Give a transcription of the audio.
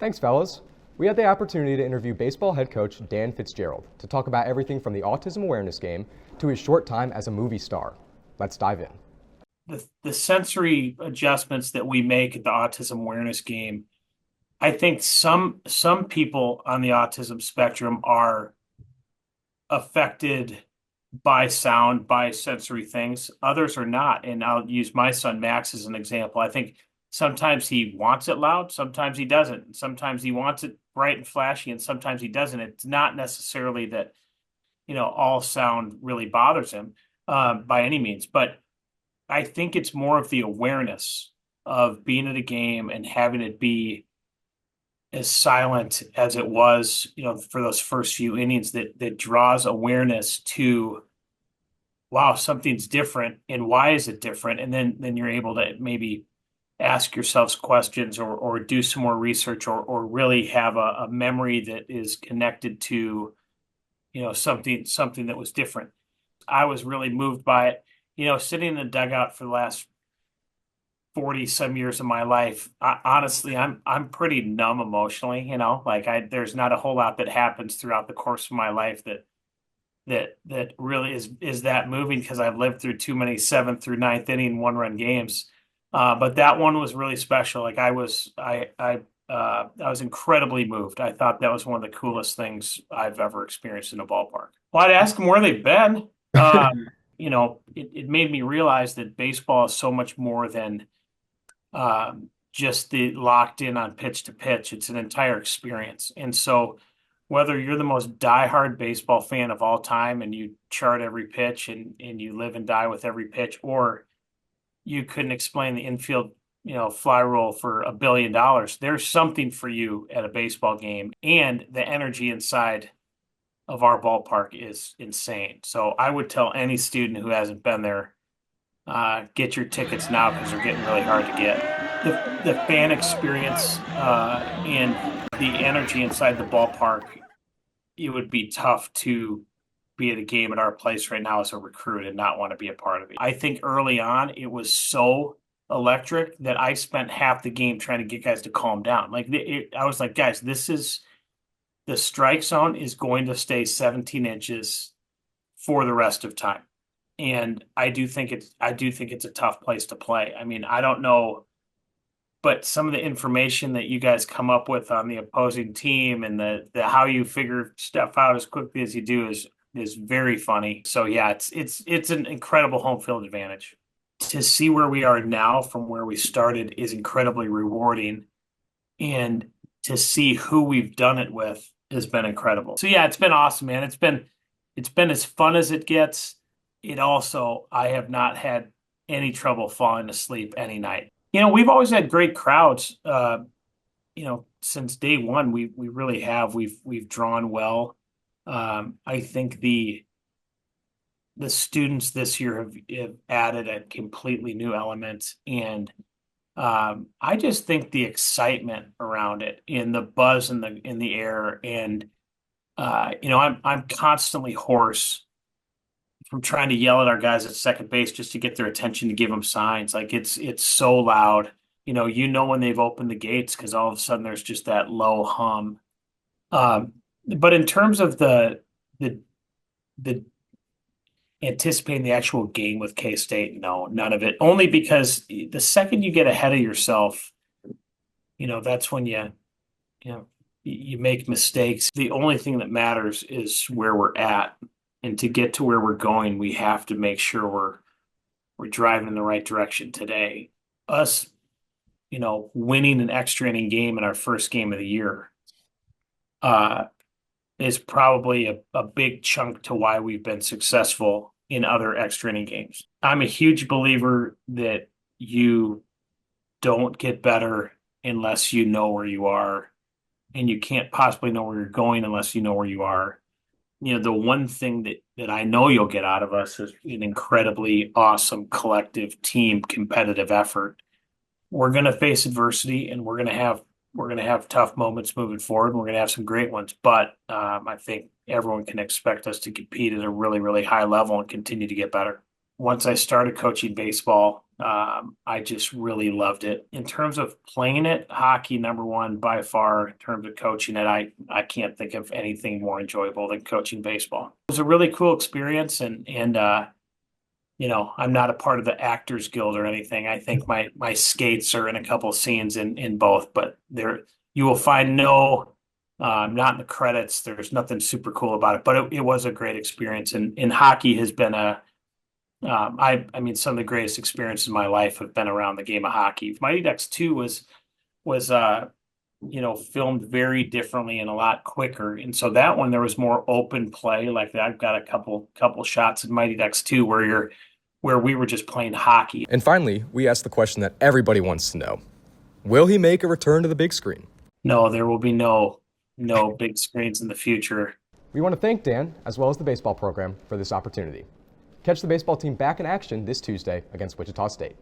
Thanks, fellas. We had the opportunity to interview baseball head coach Dan Fitzgerald to talk about everything from the autism awareness game to his short time as a movie star. Let's dive in. The sensory adjustments that we make at the autism awareness game, I think some people on the autism spectrum are affected by sound, by sensory things. Others are not. And I'll use my son Max as an example. I think sometimes he wants it loud, sometimes he doesn't. Sometimes he wants it bright and flashy, and sometimes he doesn't. It's not necessarily that, all sound really bothers him by any means, but I think it's more of the awareness of being at a game and having it be as silent as it was, for those first few innings that draws awareness to, wow, something's different, and why is it different? And then you're able to maybe ask yourselves questions or do some more research or really have a memory that is connected to, something that was different. I was really moved by it. Sitting in the dugout for the last 40 some years of my life, honestly, I'm pretty numb emotionally, there's not a whole lot that happens throughout the course of my life that really is that moving, because I've lived through too many seventh through ninth inning one-run games. But that one was really special. I was incredibly moved. I thought that was one of the coolest things I've ever experienced in a ballpark. Well, I'd ask them where they've been. It made me realize that baseball is so much more than just the locked in on pitch to pitch. It's an entire experience. And so whether you're the most diehard baseball fan of all time and you chart every pitch and you live and die with every pitch, or you couldn't explain the infield, fly roll for $1 billion, there's something for you at a baseball game. And the energy inside of our ballpark is insane. So I would tell any student who hasn't been there, get your tickets now, because they're getting really hard to get. The fan experience and the energy inside the ballpark, it would be tough to be at a game at our place right now as a recruit and not want to be a part of it. I think early on it was so electric that I spent half the game trying to get guys to calm down. I was like, guys, the strike zone is going to stay 17 inches for the rest of time. And I do think it's a tough place to play. I mean, I don't know, but some of the information that you guys come up with on the opposing team and the how you figure stuff out as quickly as you do is very funny. So yeah, it's an incredible home field advantage. To see where we are now from where we started is incredibly rewarding, and to see who we've done it with has been incredible. So yeah, it's been awesome, man. It's been as fun as it gets. I have not had any trouble falling asleep any night. We've always had great crowds. Since day one, we really have. We've drawn well. I think the students this year have added a completely new element, and I just think the excitement around it and the buzz in the air, and I'm constantly hoarse from trying to yell at our guys at second base just to get their attention, to give them signs. Like it's so loud. When they've opened the gates, because all of a sudden there's just that low hum. But in terms of the anticipating the actual game with K-State, no, none of it. Only because the second you get ahead of yourself, that's when you make mistakes. The only thing that matters is where we're at. And to get to where we're going, we have to make sure we're driving in the right direction today. Us, winning an extra inning game in our first game of the year is probably a big chunk to why we've been successful in other extra inning games. I'm a huge believer that you don't get better unless you know where you are, and you can't possibly know where you're going unless you know where you are. The one thing that I know you'll get out of us is an incredibly awesome collective team competitive effort. We're going to face adversity, and we're going to have tough moments moving forward, and we're going to have some great ones. But I think everyone can expect us to compete at a really, really high level and continue to get better. once I started coaching baseball, I just really loved it. In terms of playing it, hockey, number one by far. In terms of coaching it, I can't think of anything more enjoyable than coaching baseball. It was a really cool experience, and I'm not a part of the Actors Guild or anything. I think my skates are in a couple scenes in both, but there you will find not in the credits. There's nothing super cool about it, but it was a great experience. And hockey has been I mean, some of the greatest experiences in my life have been around the game of hockey. Mighty Ducks 2 was filmed very differently and a lot quicker. And so that one, there was more open play. Like I've got a couple shots in Mighty Ducks 2 where we were just playing hockey. And finally, we asked the question that everybody wants to know. Will he make a return to the big screen? No, there will be no big screens in the future. We want to thank Dan, as well as the baseball program, for this opportunity. Catch the baseball team back in action this Tuesday against Wichita State.